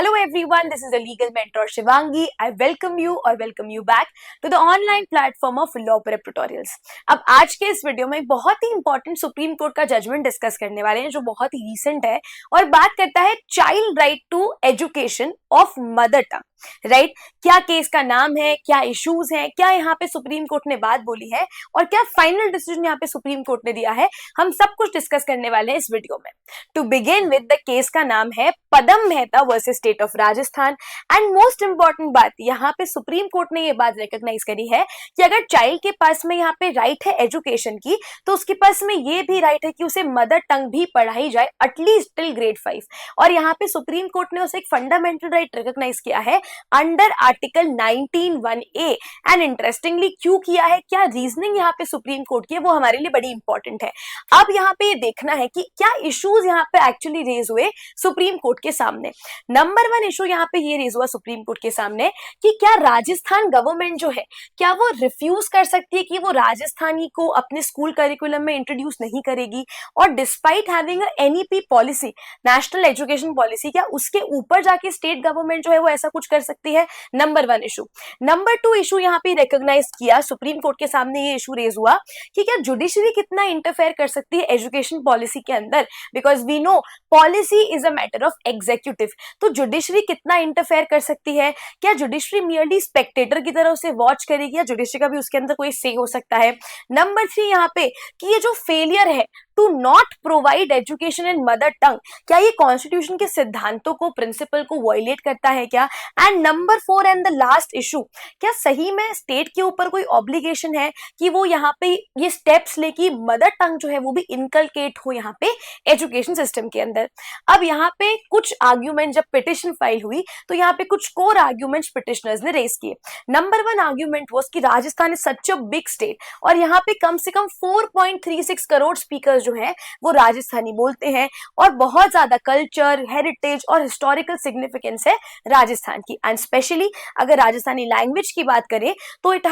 Hello everyone, this is the legal mentor Shivangi. I welcome you back to the online platform of Law Prep Tutorials. अब आज के इस video में बहुत ही important supreme court का judgement discuss करने वाले हैं जो बहुत ही रीसेंट है और बात करता है child right to education of mother tongue. Right, क्या केस का नाम है, क्या इश्यूज हैं, क्या यहाँ पे सुप्रीम कोर्ट ने बात बोली है और क्या फाइनल डिसीजन यहाँ पे सुप्रीम कोर्ट ने दिया है, हम सब कुछ डिस्कस करने वाले हैं इस वीडियो में. To begin with the case का नाम है Padam Mehta versus state of Rajasthan. And most important बात यहाँ पे सुप्रीम कोर्ट ने ये बात रिकॉग्नाइज करी है कि अगर चाइल्ड के पास में यहाँ पे राइट है एजुकेशन की, तो उसके पास में ये भी राइट है कि उसे मदर टंग भी पढ़ाई जाए एटलीस्ट टिल ग्रेड 5. और यहाँ पे सुप्रीम कोर्ट ने उसे एक फंडामेंटल राइट रिकॉग्नाइज किया है under article 19(1)(a). And interestingly क्यों किया है, क्या रीजनिंग यहाँ पे सुप्रीम कोर्ट की है, वो हमारे लिए बड़ी इंपॉर्टेंट है. अब यहाँ पे ये देखना है कि क्या इश्यूज यहाँ पे एक्चुअली रेज हुए सुप्रीम कोर्ट के सामने. नंबर 1 इशू यहाँ पे ये रेज हुआ सुप्रीम कोर्ट के सामने कि क्या राजस्थान गवर्नमेंट जो है, क्या वो रिफ्यूज कर सकती है कि वो राजस्थानी को अपने स्कूल करिकुलम में इंट्रोड्यूस नहीं करेगी. और despite having NEP policy, national education policy, क्या उसके ऊपर जाके स्टेट गवर्नमेंट जो है वो ऐसा कुछ कर सकती है. Number 1 issue. नंबर 2 इशू यहाँ पे रिकॉग्नाइज किया सुप्रीम कोर्ट के सामने, ये इशू रेज हुआ कि क्या जुडिशरी कितना इंटरफेयर कर सकती है एजुकेशन पॉलिसी के अंदर. Because we know policy is a matter of executive, तो जुडिशरी कितना इंटरफेयर कर सकती है. क्या जुडिशरी मियरली स्पेक्टेटर की तरह उसे वॉच करेगी या जुडिशरी का भी उसके अंदर कोई से हो सकता है. नंबर 3 यहाँ पे कि ये जो फेलियर है to not provide education in mother tongue, क्या ये कॉन्स्टिट्यूशन के सिद्धांतों को, प्रिंसिपल को वायलेट करता है क्या. And number 4 and the last issue, क्या सही में स्टेट के ऊपर कोई ऑब्लिगेशन है कि वो यहाँ पे ये स्टेप्स ले कि मदर टंग जो है वो भी इनकलकेट हो यहाँ पे एजुकेशन सिस्टम के अंदर. अब यहाँ पे कुछ आर्ग्यूमेंट, जब पिटिशन फाइल हुई तो यहाँ पे कुछ कोर आर्ग्यूमेंट्स पिटिशनर्स ने रेज किए. नंबर 1 आर्ग्यूमेंट वाज कि Rajasthan is such a big state और यहाँ पे कम से कम 4.36 करोड़ स्पीकर्स जो है वो राजस्थानी बोलते हैं और बहुत ज्यादा कल्चर, हेरिटेज और हिस्टोरिकल सिग्निफिकेंस है राजस्थान की. एंड स्पेशली अगर राजस्थानी लैंग्वेज की बात करें तो it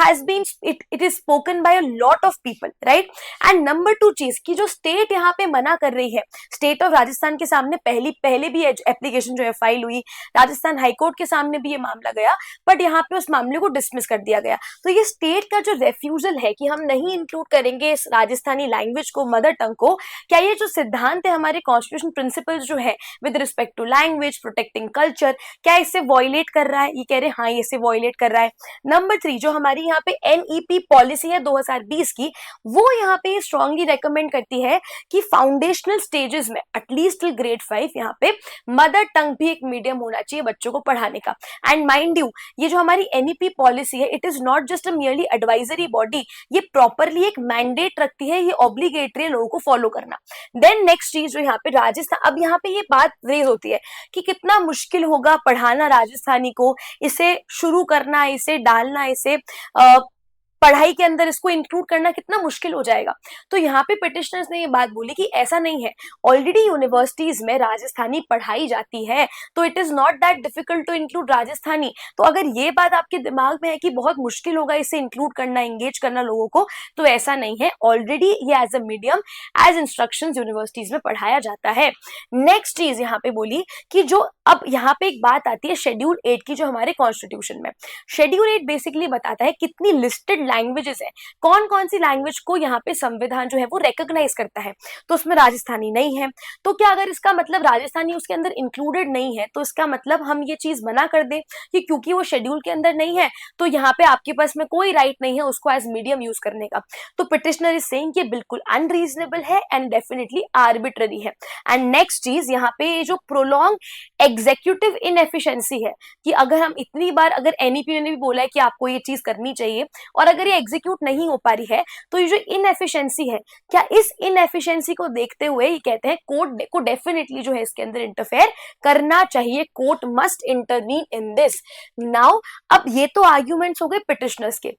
is spoken by a lot of people, right. And number 2 चीज की जो स्टेट यहाँ पे मना कर रही है, स्टेट ऑफ राजस्थान के सामने पहले भी एप्लीकेशन जो है फाइल हुई, राजस्थान हाईकोर्ट के सामने भी ये मामला गया, बट यहाँ पे उस मामले को डिसमिस कर दिया गया. तो ये स्टेट का जो रेफ्यूजल है कि हम नहीं इंक्लूड करेंगे इस राजस्थानी लैंग्वेज को, मदर टंग को, क्या ये जो सिद्धांत है हमारे कॉन्स्टिट्यूशन प्रिंसिपल्स जो है with respect to language, protecting culture, क्या इससे वायलेट कर रहा है. ये कह रहे हैं हाँ ये इससे वायलेट कर रहा है. नंबर 3 जो हमारी यहाँ पे एनईपी पॉलिसी है 2020 की, वो यहाँ पे स्ट्रांगली रेकमेंड करती है कि फाउंडेशनल स्टेजेस में एटलीस्ट टिल ग्रेड 5 यहाँ पे मदर टंग भी एक मीडियम होना चाहिए बच्चों को पढ़ाने का. एंड माइंड यू, ये जो हमारी एनईपी पॉलिसी है, it is not just a merely advisory body, ये प्रॉपरली एक मैंडेट रखती है, ये ऑब्लिगेटरी है लोगों को फॉलो करना. देन नेक्स्ट चीज जो यहाँ पे राजस्थान, अब यहाँ पे ये बात रेज होती है कि कितना मुश्किल होगा पढ़ाना राजस्थानी को, इसे शुरू करना, इसे डालना, इसे पढ़ाई के अंदर इसको इंक्लूड करना कितना मुश्किल हो जाएगा. तो यहाँ पे पिटिशनर्स ने ये बात बोली कि ऐसा नहीं है, ऑलरेडी यूनिवर्सिटीज में राजस्थानी पढ़ाई जाती है, तो it is not that difficult to include Rajasthani. तो अगर ये बात आपके दिमाग में है कि बहुत मुश्किल होगा इसे इंक्लूड करना, एंगेज करना लोगों को, तो ऐसा नहीं है, ऑलरेडी ये as a medium, as instruction universities में पढ़ाया जाता है. नेक्स्ट चीज यहाँ पे बोली कि जो अब यहाँ पे एक बात आती है शेड्यूल 8 की, जो हमारे कॉन्स्टिट्यूशन में शेड्यूल 8 बेसिकली बताता है कितनी लिस्टेड लैंग्वेजेस है, कौन कौन सी लैंग्वेज को यहाँ पे संविधान जो है वो रिकॉग्नाइज करता है. तो उसमें राजस्थानी नहीं है, तो क्या अगर इसका मतलब राजस्थानी उसके अंदर इंक्लूडेड नहीं है, तो इसका मतलब हम ये चीज मना कर दें कि क्योंकि वो शेड्यूल के अंदर नहीं है तो यहाँ पे आपके पास में कोई राइट नहीं है उसको एज मीडियम यूज करने का. तो पिटिशनर इज सेइंग कि बिल्कुल अनरीजनेबल है एंड डेफिनेटली आर्बिट्ररी है. एंड नेक्स्ट चीज यहाँ पे ये जो प्रोलॉन्ग एग्जीक्यूटिव इनएफिशिएंसी है कि अगर हम इतनी बार, अगर एनईपी ने भी बोला है कि आपको ये चीज करनी चाहिए और अगर ये एग्जीक्यूट नहीं हो पा रही है, तो ये जो इनएफिशिएंसी है, क्या इस इनएफिशिएंसी को देखते हुए ये कहते हैं कोर्ट को डेफिनेटली जो है इसके अंदर इंटरफेयर करना चाहिए, court must intervene in this. Now अब ये तो आर्ग्यूमेंट्स हो गए पिटिशनर्स के.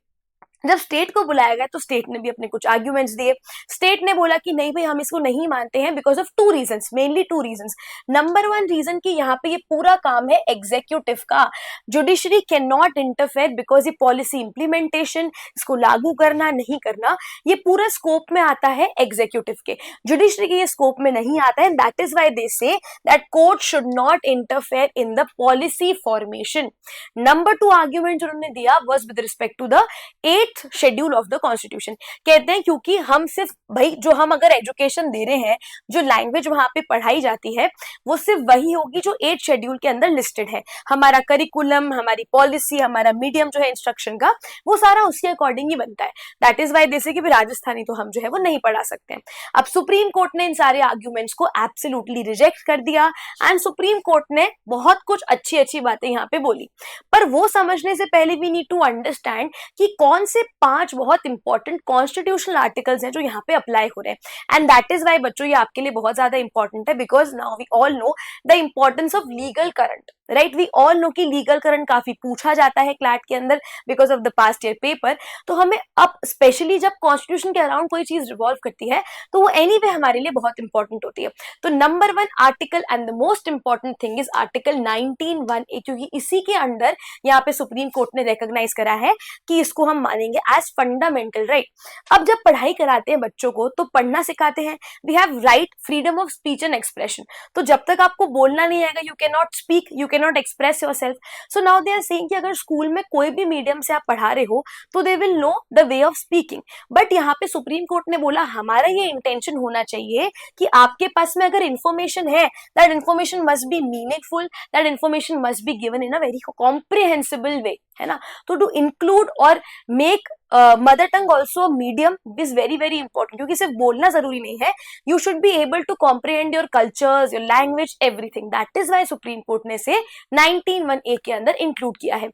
जब स्टेट को बुलाया गया तो स्टेट ने भी अपने कुछ आर्ग्यूमेंट्स दिए। स्टेट ने बोला कि नहीं भाई हम इसको नहीं मानते हैं because of two reasons, mainly two reasons. Number one reason कि यहाँ पे ये पूरा काम है एग्जीक्यूटिव का, judiciary can not interfere because ये पॉलिसी इंप्लीमेंटेशन, इसको लागू करना नहीं करना, ये पूरा स्कोप में आता है एग्जीक्यूटिव के, जुडिशरी के ये स्कोप में नहीं आता है। That is why they say that court should not interfere in the policy formation. Number two argument जो उन्होंने दिया was with respect to the 8th schedule of the constitution. कहते हैं क्योंकि हम सिर्फ भाई जो हम अगर एजुकेशन दे रहे हैं, जो लैंग्वेज वहां पे पढ़ाई जाती है वो सिर्फ वही होगी जो 8th शेड्यूल के अंदर लिस्टेड है। हमारा करिकुलम, हमारी पॉलिसी, हमारा मीडियम जो है इंस्ट्रक्शन का, वो सारा उसके अकॉर्डिंग ही बनता है। दैट इज वाई जैसे कि राजस्थानी तो हम जो है वो नहीं पढ़ा सकते हैं। अब सुप्रीम कोर्ट ने इन सारे आर्ग्यूमेंट्स को एब्सोल्युटली रिजेक्ट कर दिया एंड सुप्रीम कोर्ट ने बहुत कुछ अच्छी अच्छी बातें यहाँ पे बोली। पर वो समझने से पहले वी नीड टू अंडरस्टैंड कि कौन से 5 बहुत इंपॉर्टेंट कॉन्स्टिट्यूशनल आर्टिकल्स हैं जो यहाँ पे अप्लाई हो रहे हैं। एंड दैट इज वाई बच्चों ये आपके लिए बहुत ज्यादा इंपॉर्टेंट है because now we all know the importance of legal current, right. We all know कि लीगल करंट काफी पूछा जाता है क्लैट के अंदर because of the past year paper. तो हमें अब स्पेशली जब कॉन्स्टिट्यूशन के अराउंड कोई चीज रिवॉल्व करती है तो वो एनीवे हमारे लिए बहुत इंपॉर्टेंट होती है। तो number 1 article and the most important thing is article 19(1)(a), क्योंकि इसी के अंडर यहाँ पे सुप्रीम कोर्ट ने रिकॉग्नाइज करा है कि इसको हम मानेंगे एज फंडामेंटल राइट। अब जब पढ़ाई कराते हैं बच्चों को तो पढ़ना सिखाते हैं, we have right freedom of speech and expression. तो जब तक आपको बोलना नहीं आएगा you can not speak, you can not express yourself. So now they are saying कि अगर स्कूल में कोई भी मीडियम से आप पढ़ा रहे हो तो they will know the way of speaking. But यहाँ पे सुप्रीम कोर्ट ने बोला हमारा ये इंटेंशन होना चाहिए कि आपके पास में अगर इंफॉर्मेशन है, that information must be meaningful, that information must be given in a very comprehensible way, है ना। तो टू इंक्लूड और make mother tongue also medium is very very important, क्योंकि सिर्फ बोलना जरूरी नहीं है, you should be able to comprehend your cultures, your language, everything. That is why supreme court ने से 19(1)(a) के अंदर इंक्लूड किया है।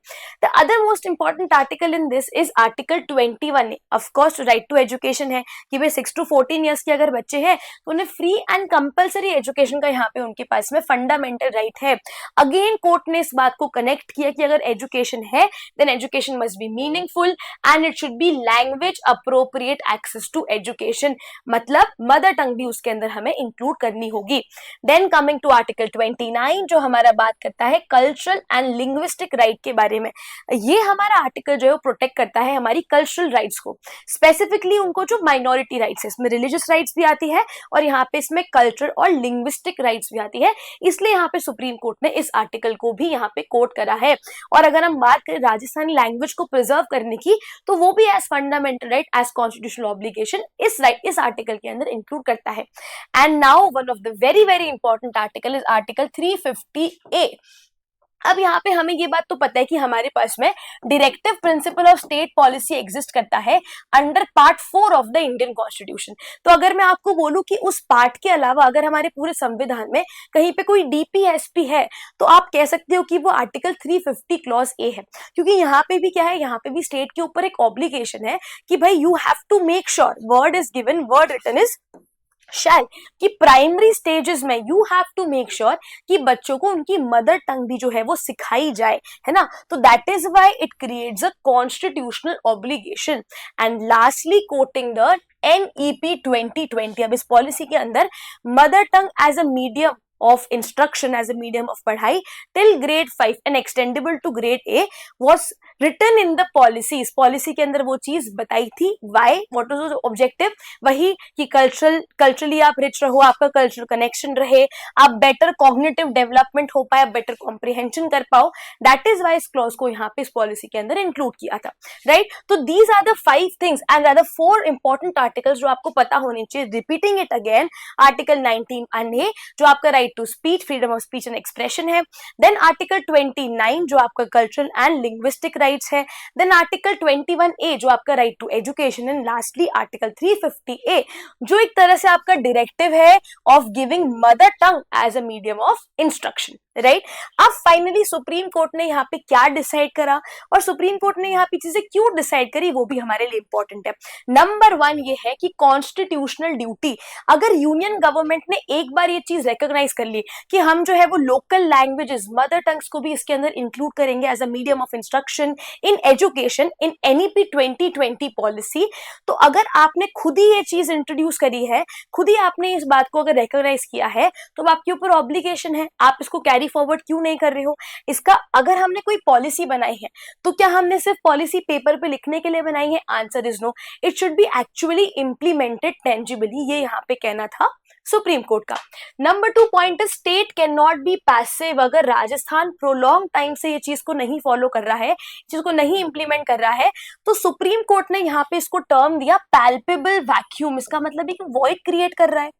The other most important article in this is article 21(a). Of course right to education है कि भाई 6 to 14 years के अगर बच्चे हैं तो उन्हें फ्री एंड कंपल्सरी एजुकेशन का यहाँ पे उनके पास में फंडामेंटल राइट है। अगेन कोर्ट ने इस बात को कनेक्ट किया कि अगर एजुकेशन है then education must be meaningful and it should be language appropriate access to education, मतलब मदर टंग भी उसके अंदर हमें इंक्लूड करनी होगी। देन कमिंग टू आर्टिकल 29 जो हमारा बात करता है कल्चरल एंड लिंग्विस्टिक राइट के बारे में। ये हमारा आर्टिकल जो है वो प्रोटेक्ट करता है हमारी कल्चरल राइट्स को, स्पेसिफिकली उनको जो माइनॉरिटी राइट्स है, इसमें रिलीजियस राइट्स भी आती है और यहाँ पे इसमें कल्चर और लिंग्विस्टिक राइट्स भी आती है। इसलिए यहाँ पे सुप्रीम कोर्ट ने इस आर्टिकल को भी यहाँ पे कोट करा है। और अगर हम बात करें राजस्थानी लैंग्वेज को प्रिजर्व करने की तो वो भी as fundamental right as constitutional obligation इस आर्टिकल के अंदर इंक्लूड करता है। And now one of the very very important article is article 350A। अब यहाँ पे हमें ये बात तो पता है कि हमारे पास में directive principle of state policy exist करता है under part 4 of the Indian constitution. तो अगर मैं आपको बोलूं कि उस पार्ट के अलावा अगर हमारे पूरे संविधान में कहीं पे कोई डीपीएसपी है तो आप कह सकते हो कि वो आर्टिकल 350 क्लॉज ए है, क्योंकि यहाँ पे भी क्या है, यहाँ पे भी स्टेट के ऊपर एक ऑब्लिगेशन है कि भाई you have to make sure word is given, word written is shall, कि प्राइमरी स्टेजेस में you have to make sure कि बच्चों को उनकी मदर टंग भी जो है वो सिखाई जाए, है ना। तो that is why it creates a constitutional obligation. And lastly quoting the NEP 2020, अब इस पॉलिसी के अंदर mother tongue as a medium of instruction, as a medium of पढ़ाई till grade 5 and extendable to grade A was written in the policy। इस policy के अंदर वो चीज बताई थी। why, what was the objective? वही कि कल्चरली आप रिच रहो, आपका कल्चरल कनेक्शन रहे, आप बेटर कॉग्निटिव डेवलपमेंट हो पाए, बेटर कॉम्प्रिहेंशन कर पाओ। दैट इज वाई इस क्लॉज को यहाँ पे इस पॉलिसी के अंदर इंक्लूड किया था, राइट। तो these are the 5 things and are the 4 important articles जो आपको पता होने चाहिए। Repeating it again, article 19(1)(a) जो आपका right to speech, freedom of speech and expression है। देन आर्टिकल 29 जो आपका कल्चरल एंड लिंग्विस्टिक राइट्स है। देन आर्टिकल 21A जो आपका right to education. And lastly article 350A जो एक तरह से आपका डायरेक्टिव है of giving mother tongue as a medium of instruction. Right अब फाइनली सुप्रीम कोर्ट ने यहाँ पे क्या डिसाइड करा और सुप्रीम कोर्ट ने यहाँ पे चीजें क्यों डिसाइड करी वो भी हमारे लिए इंपॉर्टेंट है। नंबर 1 ये है कि कॉन्स्टिट्यूशनल ड्यूटी, अगर यूनियन गवर्नमेंट ने एक बार ये चीज रिकॉग्नाइज कर ली कि हम जो है वो लोकल लैंग्वेजेस मदर टंग्स को भी इसके अंदर इंक्लूड करेंगे as a medium of instruction in education in NEP 2020 policy, तो अगर आपने खुद ही ये चीज इंट्रोड्यूस करी है, खुद ही आपने इस बात को अगर रिकॉग्नाइज किया है, तो आपके ऊपर ऑब्लिगेशन है, आप इसको कैरी फॉरवर्ड क्यों नहीं कर रहे हो। इसका अगर हमने कोई पॉलिसी बनाई है तो क्या हमने सिर्फ पॉलिसी पेपर पे लिखने के लिए बनाई है? Answer is no, it should be actually implemented tangibly, ये यहाँ पे कहना था सुप्रीम कोर्ट का। नंबर 2 पॉइंट है स्टेट कैन नॉट बी पैसिव। अगर राजस्थान प्रोलॉन्ग टाइम से ये चीज को नहीं फॉलो कर रहा है, चीज को नहीं इंप्लीमेंट कर रहा है, तो सुप्रीम कोर्ट ने यहाँ पे इसको टर्म दिया पैल्पेबल वैक्यूम। इसका मतलब है कि वॉइड क्रिएट कर रहा है,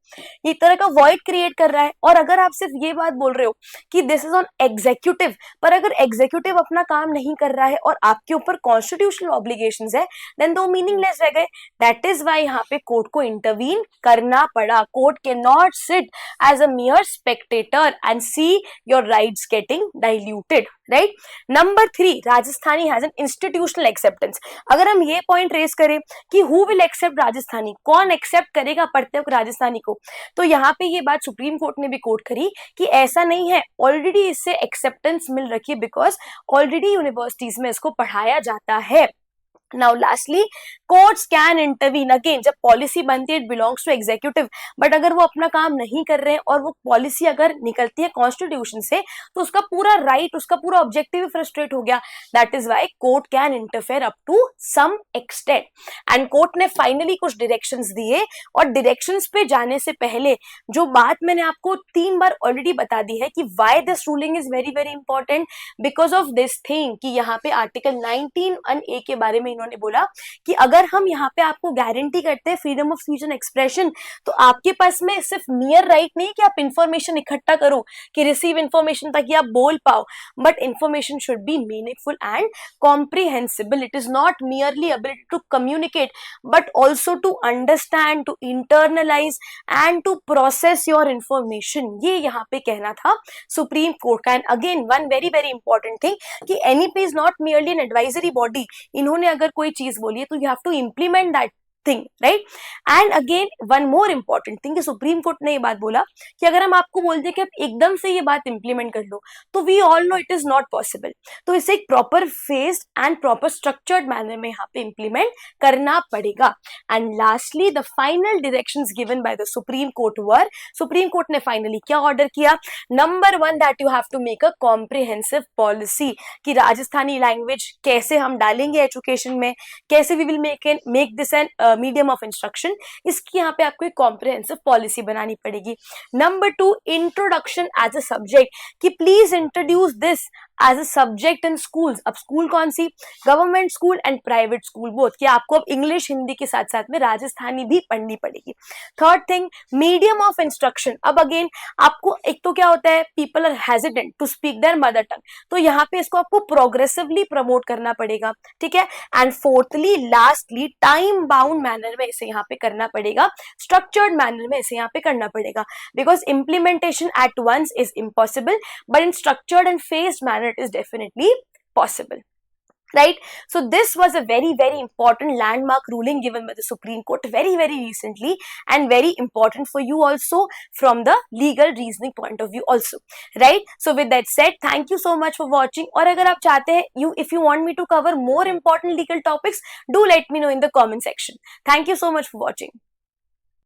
एक तरह का वॉइड क्रिएट कर रहा है। और अगर आप सिर्फ ये बात बोल रहे हो कि दिस इज ऑन एग्जीक्यूटिव, पर अगर एग्जीक्यूटिव अपना काम नहीं कर रहा है और आपके ऊपर कॉन्स्टिट्यूशनल ऑब्लिगेशंस है, देन दो मीनिंगलेस रह गए। दैट इज वाई यहाँ पे कोर्ट को इंटरवीन करना पड़ा। Court can not sit as a mere spectator and see your rights getting diluted, right. Number 3 Rajasthani has an institutional acceptance. अगर हम ये पॉइंट रेस करें कि हु विल एक्सेप्ट राजस्थानी, कौन एक्सेप्ट करेगा पढ़ते वक्त राजस्थानी को, तो यहाँ पे ये बात सुप्रीम कोर्ट ने भी कोट करी कि ऐसा नहीं है, ऑलरेडी इससे एक्सेप्टेंस मिल रखी है बिकॉज ऑलरेडी यूनिवर्सिटीज में इसको पढ़ाया जाता है। Now lastly courts can intervene. Again जब पॉलिसी बनती है it belongs to executive, but अगर वो अपना काम नहीं कर रहे हैं और वो पॉलिसी अगर निकलती है कॉन्स्टिट्यूशन से, तो उसका पूरा राइट, उसका पूरा ऑब्जेक्टिव ही फ्रस्ट्रेट हो गया। That is why court can interfere up to some extent. And court ने फाइनली कुछ डायरेक्शंस दिए, और डायरेक्शंस पे जाने से पहले जो बात मैंने आपको 3 बार ऑलरेडी बता दी है कि why this ruling is very very important, because of this thing कि यहाँ पे आर्टिकल 19(a) के बारे में उन्होंने बोला कि अगर हम यहाँ पे आपको गारंटी करते हैं freedom of speech and expression, तो आपके पास में सिर्फ मियर राइट नहीं कि आप इंफॉर्मेशन इकट्ठा करो, कि रिसीव इंफॉर्मेशन ताकि आप बोल पाओ, but information should be meaningful and comprehensible. It is not merely ability to communicate but also to understand, to internalise and to process your information. ये यहाँ पे कहना था सुप्रीम कोर्ट का। And again one very very important thing कि NEP is not merely an advisory body. इन्होंने अगर कोई चीज बोली है तो you have to implement that thing, right. And again one more important thing कि सुप्रीम कोर्ट ने ये बात बोला कि अगर हम आपको बोल दें कि आप एकदम से ये बात इंप्लीमेंट कर लो, तो we all know it is not possible. तो इसे एक proper phased and proper structured manner में यहाँ पे इंप्लीमेंट करना पड़ेगा। And lastly the final directions given by the supreme court were, supreme court ने फाइनली क्या ऑर्डर किया? Number 1 that you have to make a comprehensive policy, कि Rajasthani language कैसे हम डालेंगे एजुकेशन में, कैसे we will make this an medium of instruction, इसकी यहाँ पे आपको एक कॉम्प्रिहेंसिव पॉलिसी बनानी पड़ेगी। Number 2 introduction as a subject, कि please introduce this as a subject in schools. अब स्कूल कौन सी? Government school and private school both, कि आपको अब इंग्लिश हिंदी के साथ साथ में राजस्थानी भी पढ़नी पड़ेगी। Third thing medium of instruction. अब अगेन आपको एक तो क्या होता है, people are hesitant to speak their mother tongue, तो यहाँ पे इसको आपको प्रोग्रेसिवली प्रमोट करना पड़ेगा, ठीक है। And fourthly lastly time bound manner में इसे यहाँ पे करना पड़ेगा, स्ट्रक्चर्ड मैनर में इसे यहाँ पे करना पड़ेगा, because implementation at once is impossible but in structured and phased manner it is definitely possible, right? So this was a very very important landmark ruling given by the Supreme Court very very recently, and very important for you also from the legal reasoning point of view also, right? So with that said, thank you so much for watching. और अगर आप चाहते हैं if you want me to cover more important legal topics, do let me know in the comment section. Thank you so much for watching.